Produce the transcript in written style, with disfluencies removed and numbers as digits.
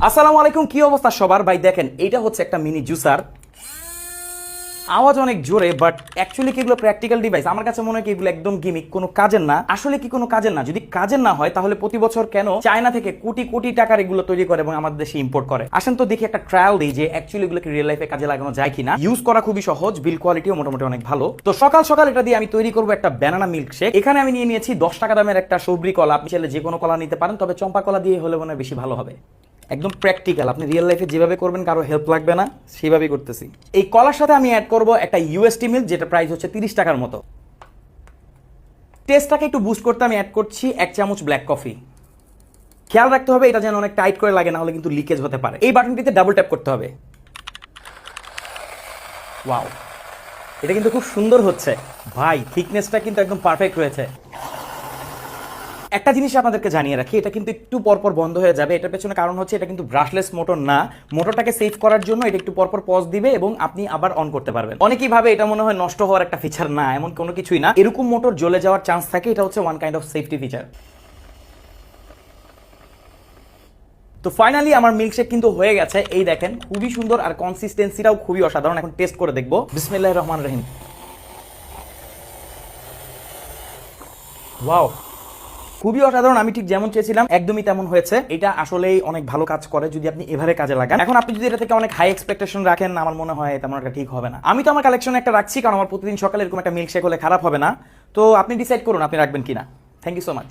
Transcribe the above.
আসসালামু আলাইকুম, কি অবস্থা সবার? ভাই দেখেন, এটা হচ্ছে একটা মিনি জুসার। আওয়াজ অনেক জোরে, বাট অ্যাকচুয়ালি কি এগুলো প্র্যাকটিক্যাল ডিভাইস? আমার কাছে মনে হয় কি এগুলো একদম গিমিক, কোনো কাজের না। আসলে কি কোনো কাজের না? যদি কাজের না হয় তাহলে প্রতি বছর কেন চায়না থেকে কোটি কোটি টাকার এগুলো তৈরি করে এবং আমাদের দেশে ইম্পোর্ট করে? আসেন তো দেখি একটা ট্রায়াল দিই যে অ্যাকচুয়ালি এগুলোকে রিয়েল লাইফে কাজে লাগানো যায় কিনা। ইউজ করা খুবই সহজ, বিল কোয়ালিটিও মোটামুটি অনেক ভালো। তো সকাল সকাল এটা দিয়ে আমি তৈরি করবো একটা ব্যানানা মিল্ক শেক। এখানে আমি নিয়ে নিয়েছি 10 টাকা দামের একটা সবরি কলা। আপনি চাইলে যে কোনো কলা নিতে পারেন, তবে চম্পা কলা দিয়ে হলে মনে হয় বেশি ভালো হবে। একদম প্র্যাকটিক্যাল, আপনি রিয়েল লাইফে যেভাবে করবেন, কারো হেল্প লাগবে না, সেভাবেই করতেছি। এই কলার সাথে আমি অ্যাড করব একটা ইউএসটি মিল্ক, যেটা প্রাইস হচ্ছে 30 টাকার মতো। টেস্টটাকে একটু বুস্ট করতে আমি অ্যাড করছি 1 চামচ ব্ল্যাক কফি। খেয়াল রাখতে হবে এটা যেন অনেক টাইট করে লাগে, না হলে কিন্তু লিকেজ হতে পারে। এই বাটনটিতে ডাবল ট্যাপ করতে হবে। ওয়াও, এটা কিন্তু খুব সুন্দর হচ্ছে ভাই, থিকনেসটা কিন্তু একদম পারফেক্ট রয়েছে। একটা জিনিস আপনাদেরকে জানিয়ে রাখি, এটা কিন্তু একটু পরপর বন্ধ হয়ে যাবে। এটার পেছনে কারণ হচ্ছে এটা কিন্তু ব্রাশলেস মোটর না। মোটরটাকে সেভ করার জন্য এটা একটু পরপর পজ দিবে এবং আপনি আবার অন করতে পারবেন। অনেকেই ভাবে এটা মনে হয় নষ্ট হওয়ার একটা ফিচার। না, এমন কোনো কিছুই না। এরকম মোটর জ্বলে যাওয়ার চান্স থাকে, এটা হচ্ছে one kind of safety feature. তো ফাইনালি আমার মিল্কশেক কিন্তু হয়ে গেছে। এই দেখেন, খুবই সুন্দর আর কনসিস্টেন্সিটাও খুবই অসাধারণ। এখন টেস্ট করে দেখবো। বিসমিল্লাহির রহমানির রহিম। ওয়াও, খুবই অসাধারণ। আমি ঠিক যেমন চেয়েছিলাম একদমই তেমন হয়েছে। এটা আসলেই অনেক ভালো কাজ করে যদি আপনি এভাবে কাজে লাগান। এখন আপনি যদি এটা থেকে অনেক হাই এক্সপেকটেশন রাখেন, আমার মনে হয় তেমন একটা ঠিক হবে না। আমি তো আমার কালেকশনে একটা রাখছি, কারণ আমার প্রতিদিন সকালে এরকম একটা মিল্কশেক হলে খারাপ হবে না। তো আপনি ডিসাইড করুন আপনি রাখবেন কিনা। Thank you so much.